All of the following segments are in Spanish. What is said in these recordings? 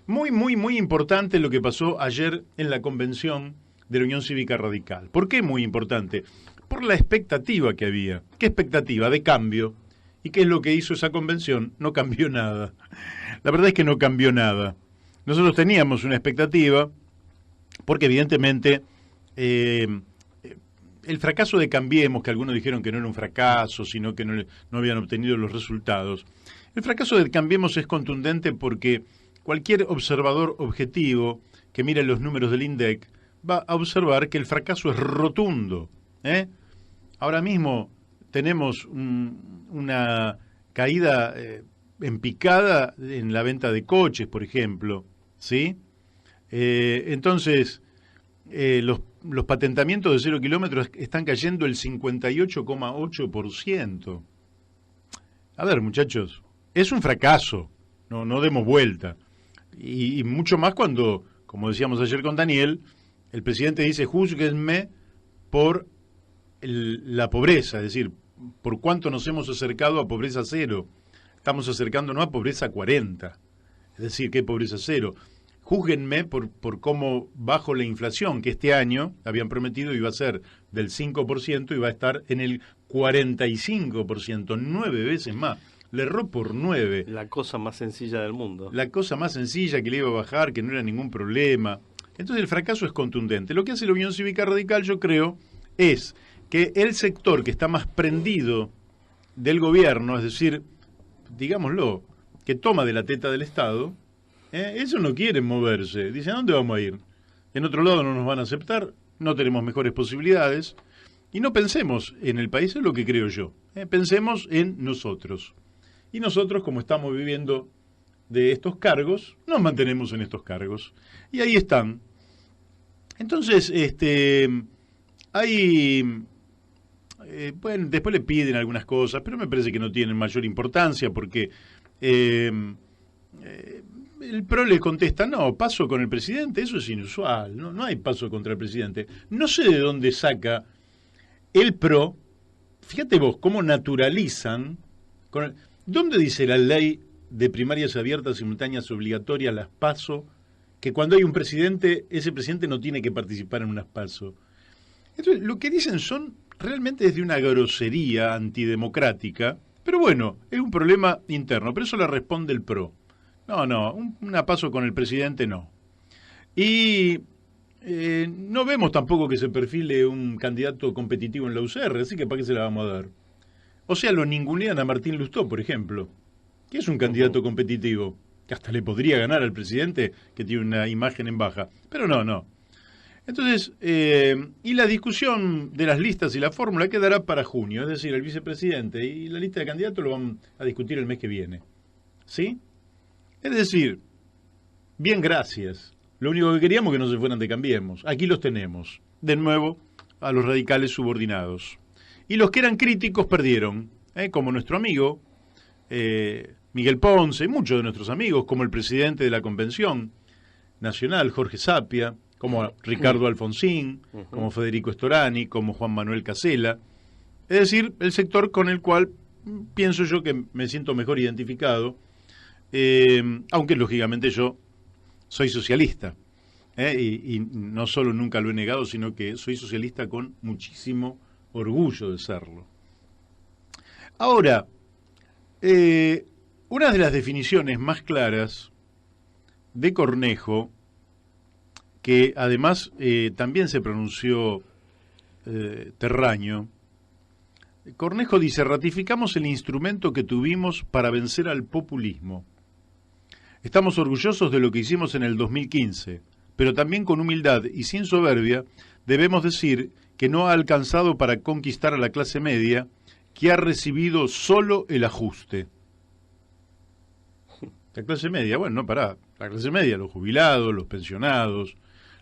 Muy importante lo que pasó ayer en la convención de la Unión Cívica Radical. ¿Por qué muy importante? Por la expectativa que había. ¿Qué expectativa? De cambio. ¿Y qué es lo que hizo esa convención? No cambió nada. La verdad es que no cambió nada. Nosotros teníamos una expectativa, porque evidentemente el fracaso de Cambiemos, que algunos dijeron que no era un fracaso, sino que no habían obtenido los resultados. El fracaso de Cambiemos es contundente porque cualquier observador objetivo que mire los números del INDEC va a observar que el fracaso es rotundo. Ahora mismo tenemos una caída en picada en la venta de coches, por ejemplo, ¿sí? Entonces, los patentamientos de 0 kilómetros están cayendo el 58,8%. A ver, muchachos, es un fracaso, no demos vuelta. Y mucho más cuando, como decíamos ayer con Daniel, el presidente dice: júzguenme por la pobreza, es decir, por cuánto nos hemos acercado a pobreza cero. Estamos acercándonos a pobreza 40, es decir, que pobreza cero. Júzguenme por cómo bajo la inflación, que este año habían prometido iba a ser del 5% y va a estar en el 45%, 9 veces más. Le erró por 9. La cosa más sencilla del mundo. La cosa más sencilla, que le iba a bajar, que no era ningún problema. Entonces el fracaso es contundente. Lo que hace la Unión Cívica Radical, yo creo, es que el sector que está más prendido del gobierno, es decir, digámoslo, que toma de la teta del Estado, eso no quiere moverse. Dicen: ¿a dónde vamos a ir? En otro lado no nos van a aceptar, no tenemos mejores posibilidades, y no pensemos en el país, es lo que creo yo. Pensemos en nosotros. Y nosotros, como estamos viviendo de estos cargos, nos mantenemos en estos cargos. Y ahí están. Entonces, bueno, después le piden algunas cosas, pero me parece que no tienen mayor importancia, porque el PRO le contesta: no, paso con el presidente, eso es inusual, no hay paso contra el presidente. No sé de dónde saca el PRO, fíjate vos, cómo naturalizan, ¿dónde dice la ley de primarias abiertas, simultáneas, obligatorias, las PASO, que cuando hay un presidente, ese presidente no tiene que participar en unas PASO? Entonces, lo que dicen realmente es de una grosería antidemocrática, pero bueno, es un problema interno, pero eso le responde el PRO. No, una PASO con el presidente no. Y no vemos tampoco que se perfile un candidato competitivo en la UCR, así que ¿para qué se la vamos a dar? O sea, lo ningunean a Martín Lustó, por ejemplo, que es un candidato competitivo, que hasta le podría ganar al presidente, que tiene una imagen en baja, pero no. Entonces, y la discusión de las listas y la fórmula quedará para junio, es decir, el vicepresidente y la lista de candidatos lo van a discutir el mes que viene. ¿Sí? Es decir, bien, gracias. Lo único que queríamos es que no se fueran de Cambiemos. Aquí los tenemos, de nuevo, a los radicales subordinados. Y los que eran críticos perdieron, como nuestro amigo Miguel Ponce, muchos de nuestros amigos, como el presidente de la Convención Nacional, Jorge Sapia, como Ricardo Alfonsín, como Federico Storani, como Juan Manuel Casella. Es decir, el sector con el cual pienso yo que me siento mejor identificado, aunque lógicamente yo soy socialista, y no solo nunca lo he negado, sino que soy socialista con muchísimo orgullo de serlo. Ahora, una de las definiciones más claras de Cornejo, que además también se pronunció Terraño, Cornejo dice: ratificamos el instrumento que tuvimos para vencer al populismo. Estamos orgullosos de lo que hicimos en el 2015, pero también con humildad y sin soberbia debemos decir que no ha alcanzado para conquistar a la clase media, que ha recibido solo el ajuste. La clase media, bueno, no pará. La clase media, los jubilados, los pensionados,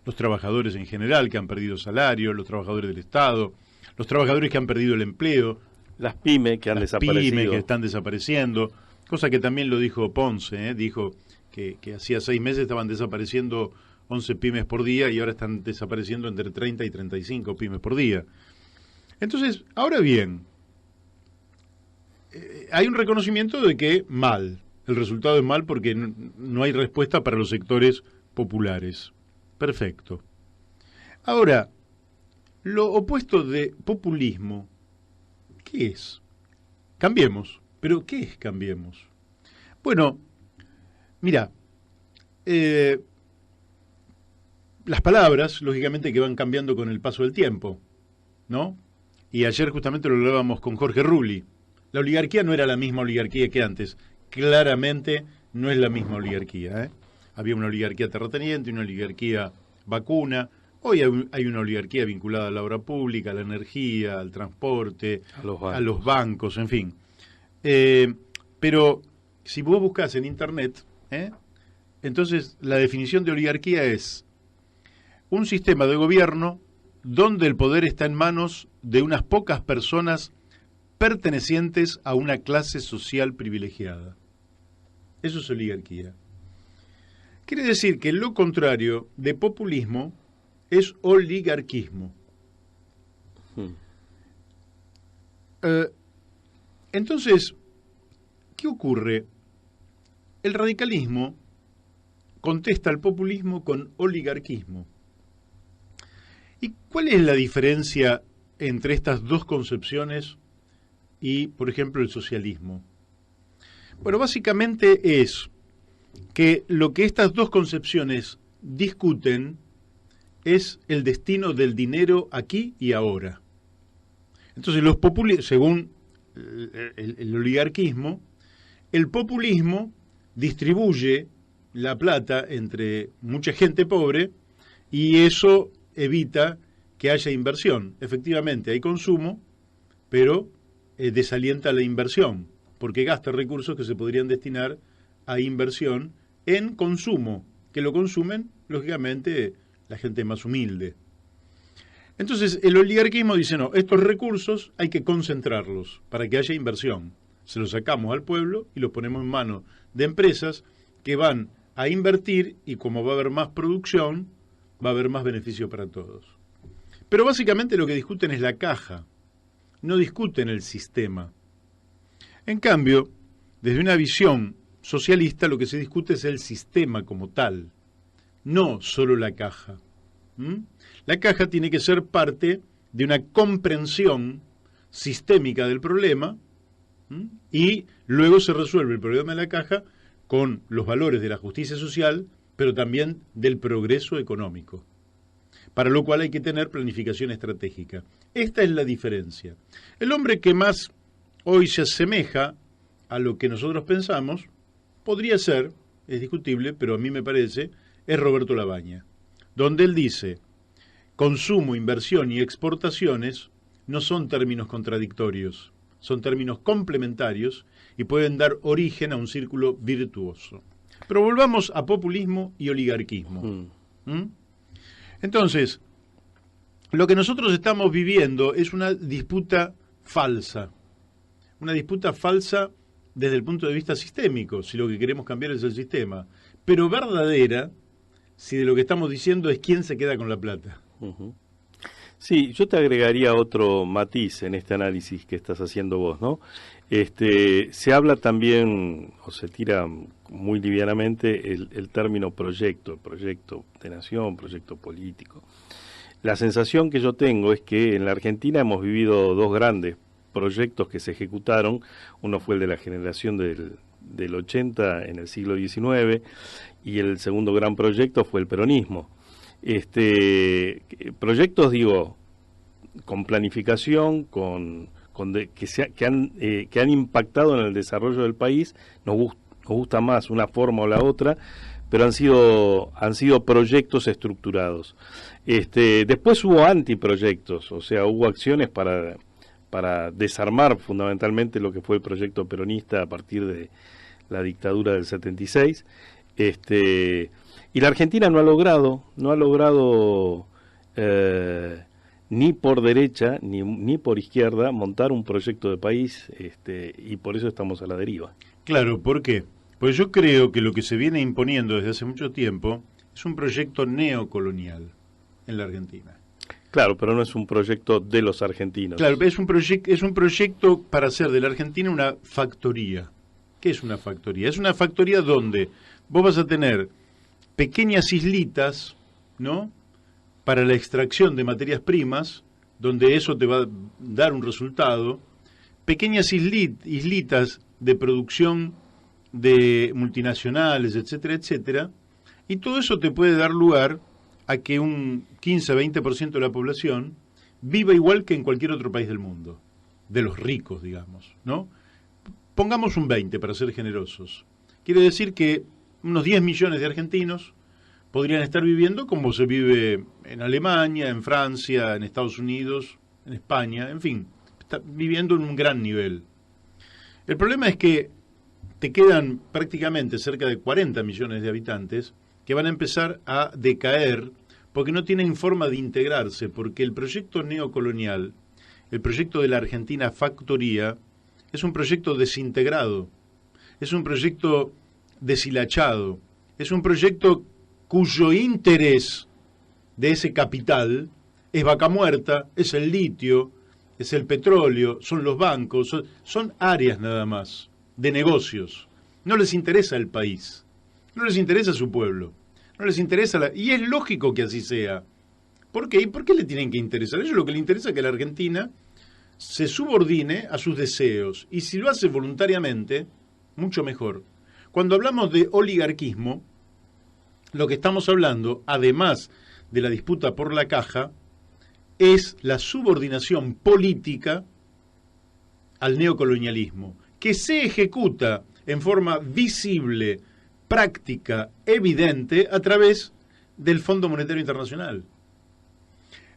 los trabajadores en general que han perdido salario, los trabajadores del Estado, los trabajadores que han perdido el empleo, las pymes que han desaparecido. Las pymes que están desapareciendo, cosa que también lo dijo Ponce, dijo que hacía 6 meses estaban desapareciendo 11 pymes por día y ahora están desapareciendo entre 30 y 35 pymes por día. Entonces, ahora bien, hay un reconocimiento de que mal, El resultado es mal porque no hay respuesta para los sectores populares. Perfecto. Ahora, lo opuesto de populismo, ¿qué es? Cambiemos. ¿Pero qué es Cambiemos? Bueno, mira, las palabras, lógicamente, que van cambiando con el paso del tiempo, ¿no? Y ayer justamente lo hablábamos con Jorge Rulli. La oligarquía no era la misma oligarquía que antes. Claramente no es la misma oligarquía, ¿eh? Había una oligarquía terrateniente, una oligarquía vacuna. Hoy hay una oligarquía vinculada a la obra pública, a la energía, al transporte, a los bancos, en fin. Pero si vos buscas en Internet, entonces la definición de oligarquía es un sistema de gobierno donde el poder está en manos de unas pocas personas pertenecientes a una clase social privilegiada. Eso es oligarquía. Quiere decir que lo contrario de populismo es oligarquismo. Entonces, ¿qué ocurre? El radicalismo contesta al populismo con oligarquismo. ¿Y cuál es la diferencia entre estas dos concepciones y, por ejemplo, el socialismo? Bueno, básicamente es que lo que estas dos concepciones discuten es el destino del dinero aquí y ahora. Entonces, según el oligarquismo, el populismo distribuye la plata entre mucha gente pobre y eso evita que haya inversión. Efectivamente, hay consumo, pero desalienta la inversión, porque gasta recursos que se podrían destinar a inversión en consumo, que lo consumen, lógicamente, la gente más humilde. Entonces, el oligarquismo dice, no, estos recursos hay que concentrarlos para que haya inversión. Se los sacamos al pueblo y los ponemos en manos de empresas que van a invertir y como va a haber más producción, va a haber más beneficio para todos. Pero básicamente lo que discuten es la caja, no discuten el sistema. En cambio, desde una visión socialista lo que se discute es el sistema como tal, no solo la caja. La caja tiene que ser parte de una comprensión sistémica del problema y luego se resuelve el problema de la caja con los valores de la justicia social, pero también del progreso económico, para lo cual hay que tener planificación estratégica. Esta es la diferencia. El hombre que más hoy se asemeja a lo que nosotros pensamos, podría ser, es discutible, pero a mí me parece, es Roberto Labaña, donde él dice, consumo, inversión y exportaciones no son términos contradictorios, son términos complementarios y pueden dar origen a un círculo virtuoso. Pero volvamos a populismo y oligarquismo. Entonces, lo que nosotros estamos viviendo es una disputa falsa desde el punto de vista sistémico, si lo que queremos cambiar es el sistema, pero verdadera si de lo que estamos diciendo es quién se queda con la plata. Sí, yo te agregaría otro matiz en este análisis que estás haciendo vos, ¿no? Se habla también, o se tira muy livianamente el término proyecto de nación, proyecto político. La sensación que yo tengo es que en la Argentina hemos vivido dos grandes proyectos que se ejecutaron. Uno fue el de la generación del 80 en el siglo XIX y el segundo gran proyecto fue el peronismo. Proyectos, digo, con planificación, que han impactado en el desarrollo del país. Nos gusta más una forma o la otra, pero han sido proyectos estructurados. Después hubo antiproyectos, o sea, hubo acciones para desarmar fundamentalmente lo que fue el proyecto peronista a partir de la dictadura del 76. Y la Argentina no ha logrado ni por derecha ni por izquierda montar un proyecto de país, y por eso estamos a la deriva. Claro, ¿por qué? Pues yo creo que lo que se viene imponiendo desde hace mucho tiempo es un proyecto neocolonial en la Argentina. Claro, pero no es un proyecto de los argentinos. Claro, es un proyecto para hacer de la Argentina una factoría. ¿Qué es una factoría? Es una factoría donde vos vas a tener pequeñas islitas, ¿no?, para la extracción de materias primas, donde eso te va a dar un resultado, pequeñas islitas de producción de multinacionales, etcétera, etcétera, y todo eso te puede dar lugar a que un 15-20% de la población viva igual que en cualquier otro país del mundo, de los ricos, digamos, ¿no? Pongamos un 20 para ser generosos. Quiere decir que unos 10 millones de argentinos podrían estar viviendo como se vive en Alemania, en Francia, en Estados Unidos, en España, en fin, está viviendo en un gran nivel. El problema es que te quedan prácticamente cerca de 40 millones de habitantes que van a empezar a decaer porque no tienen forma de integrarse, porque el proyecto neocolonial, el proyecto de la Argentina Factoría, es un proyecto desintegrado, es un proyecto deshilachado, es un proyecto cuyo interés de ese capital es vaca muerta, es el litio, es el petróleo, son los bancos, son áreas nada más de negocios. No les interesa el país, no les interesa su pueblo, no les interesa y es lógico que así sea. ¿Por qué? ¿Y por qué le tienen que interesar? A ellos lo que les interesa es que la Argentina se subordine a sus deseos, y si lo hace voluntariamente, mucho mejor. Cuando hablamos de oligarquismo, lo que estamos hablando, además de la disputa por la caja, es la subordinación política al neocolonialismo, que se ejecuta en forma visible, práctica, evidente, a través del Fondo Monetario Internacional.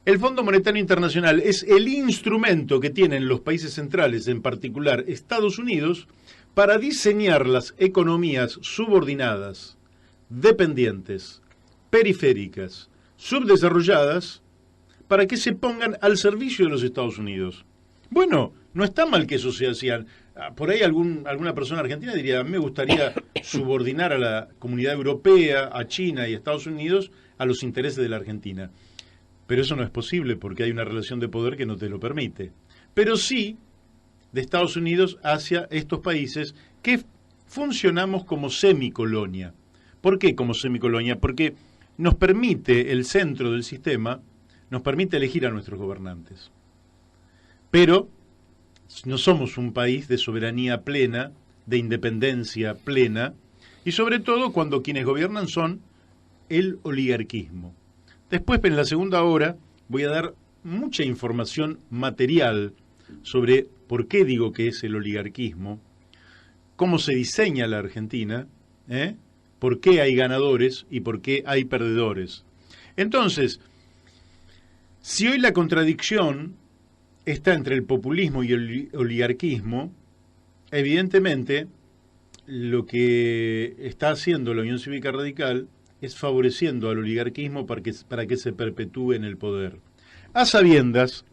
El Fondo Monetario Internacional es el instrumento que tienen los países centrales, en particular Estados Unidos, para diseñar las economías subordinadas, dependientes, periféricas, subdesarrolladas, para que se pongan al servicio de los Estados Unidos. Bueno, no está mal que eso se hacía. Por ahí alguna persona argentina diría, me gustaría subordinar a la comunidad europea, a China y a Estados Unidos a los intereses de la Argentina. Pero eso no es posible porque hay una relación de poder que no te lo permite. Pero sí de Estados Unidos hacia estos países que funcionamos como semicolonia. ¿Por qué como semicolonia? Porque nos permite, el centro del sistema, nos permite elegir a nuestros gobernantes. Pero no somos un país de soberanía plena, de independencia plena, y sobre todo cuando quienes gobiernan son el oligarquismo. Después, en la segunda hora, voy a dar mucha información material sobre por qué digo que es el oligarquismo, cómo se diseña la Argentina, por qué hay ganadores y por qué hay perdedores. Entonces, si hoy la contradicción está entre el populismo y el oligarquismo, evidentemente lo que está haciendo la Unión Cívica Radical es favoreciendo al oligarquismo para que se perpetúe en el poder. A sabiendas,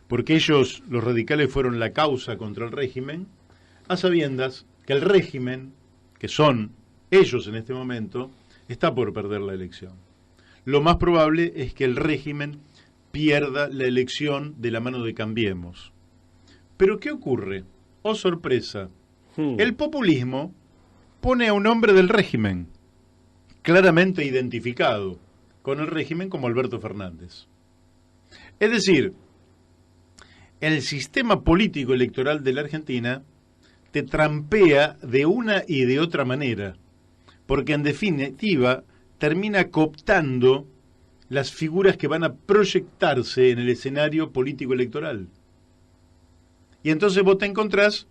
porque ellos, los radicales, fueron la causa contra el régimen, a sabiendas que el régimen, que son ellos en este momento, está por perder la elección. Lo más probable es que el régimen pierda la elección de la mano de Cambiemos. Pero ¿qué ocurre? Oh, sorpresa. El populismo pone a un hombre del régimen, claramente identificado con el régimen como Alberto Fernández. Es decir, el sistema político electoral de la Argentina te trampea de una y de otra manera, porque en definitiva termina cooptando las figuras que van a proyectarse en el escenario político electoral. Y entonces vos te encontrás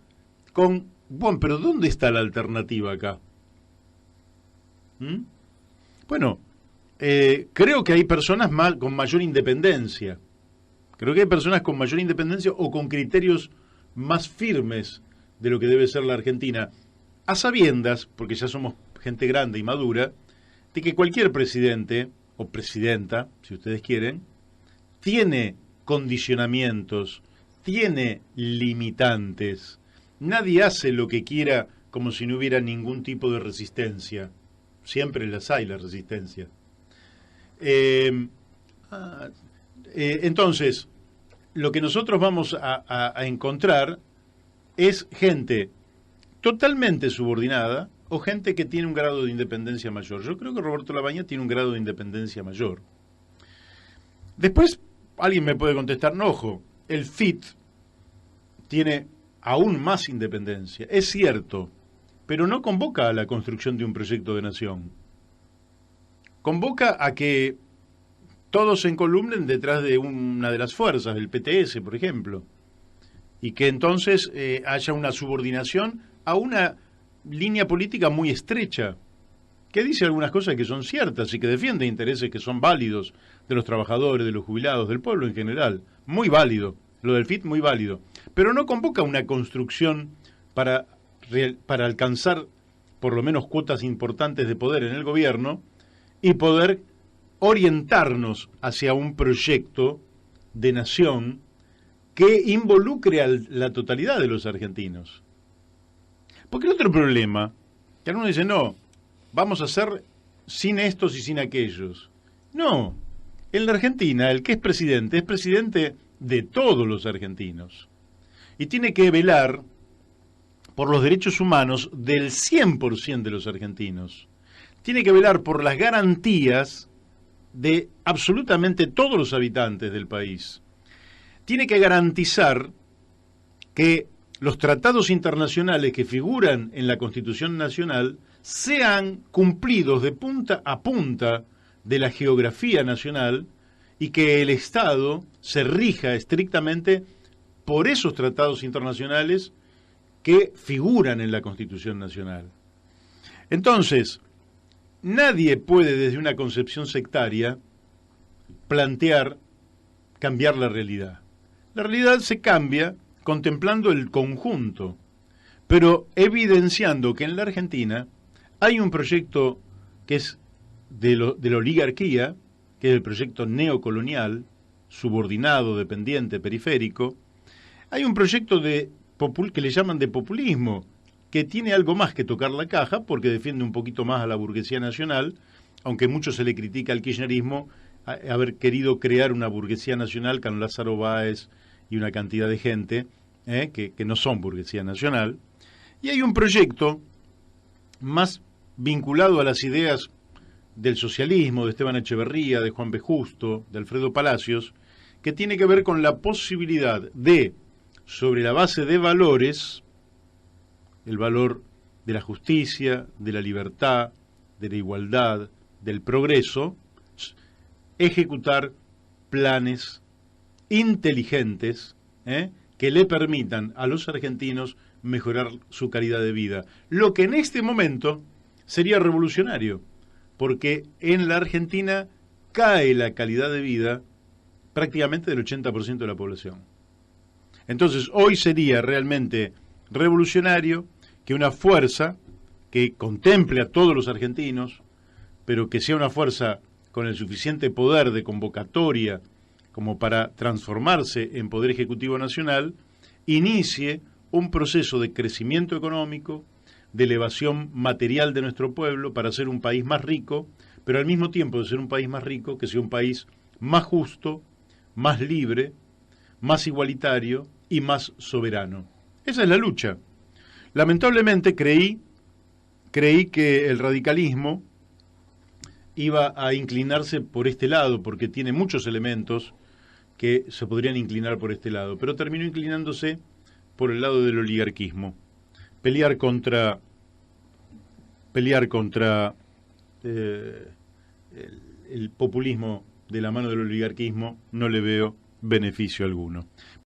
con, bueno, pero ¿dónde está la alternativa acá? Bueno, creo que hay personas con mayor independencia. Creo que hay personas con mayor independencia o con criterios más firmes de lo que debe ser la Argentina, a sabiendas, porque ya somos gente grande y madura, de que cualquier presidente o presidenta, si ustedes quieren, tiene condicionamientos, tiene limitantes. Nadie hace lo que quiera como si no hubiera ningún tipo de resistencia. Siempre las hay, la resistencia. Entonces, lo que nosotros vamos a encontrar es gente totalmente subordinada o gente que tiene un grado de independencia mayor. Yo creo que Roberto Labaña tiene un grado de independencia mayor. Después, alguien me puede contestar, no, ojo, el FIT tiene aún más independencia. Es cierto, pero no convoca a la construcción de un proyecto de nación. Convoca a que todos se encolumnen detrás de una de las fuerzas, del PTS, por ejemplo, y que entonces haya una subordinación a una línea política muy estrecha, que dice algunas cosas que son ciertas y que defiende intereses que son válidos de los trabajadores, de los jubilados, del pueblo en general. Muy válido. Lo del FIT, muy válido. Pero no convoca una construcción para alcanzar por lo menos cuotas importantes de poder en el gobierno y poder orientarnos hacia un proyecto de nación que involucre a la totalidad de los argentinos. Porque el otro problema, que algunos dicen, no, vamos a hacer sin estos y sin aquellos. No, en la Argentina el que es presidente de todos los argentinos. Y tiene que velar por los derechos humanos del 100% de los argentinos. Tiene que velar por las garantías de absolutamente todos los habitantes del país. Tiene que garantizar que los tratados internacionales que figuran en la Constitución Nacional sean cumplidos de punta a punta de la geografía nacional y que el Estado se rija estrictamente por esos tratados internacionales que figuran en la Constitución Nacional. Entonces, nadie puede desde una concepción sectaria plantear cambiar la realidad. La realidad se cambia contemplando el conjunto, pero evidenciando que en la Argentina hay un proyecto que es de la oligarquía, que es el proyecto neocolonial, subordinado, dependiente, periférico. Hay un proyecto que le llaman de populismo, que tiene algo más que tocar la caja, porque defiende un poquito más a la burguesía nacional, aunque mucho se le critica al kirchnerismo haber querido crear una burguesía nacional con Lázaro Báez y una cantidad de gente que no son burguesía nacional. Y hay un proyecto más vinculado a las ideas del socialismo, de Esteban Echeverría, de Juan B. Justo, de Alfredo Palacios, que tiene que ver con la posibilidad de, sobre la base de valores, el valor de la justicia, de la libertad, de la igualdad, del progreso, ejecutar planes inteligentes que le permitan a los argentinos mejorar su calidad de vida. Lo que en este momento sería revolucionario, porque en la Argentina cae la calidad de vida prácticamente del 80% de la población. Entonces, hoy sería realmente revolucionario que una fuerza que contemple a todos los argentinos, pero que sea una fuerza con el suficiente poder de convocatoria como para transformarse en Poder Ejecutivo Nacional, inicie un proceso de crecimiento económico, de elevación material de nuestro pueblo para ser un país más rico, pero al mismo tiempo de ser un país más rico, que sea un país más justo, más libre, más igualitario y más soberano. Esa es la lucha. Lamentablemente creí que el radicalismo iba a inclinarse por este lado, porque tiene muchos elementos que se podrían inclinar por este lado, pero terminó inclinándose por el lado del oligarquismo. Pelear contra el populismo de la mano del oligarquismo no le veo beneficio alguno.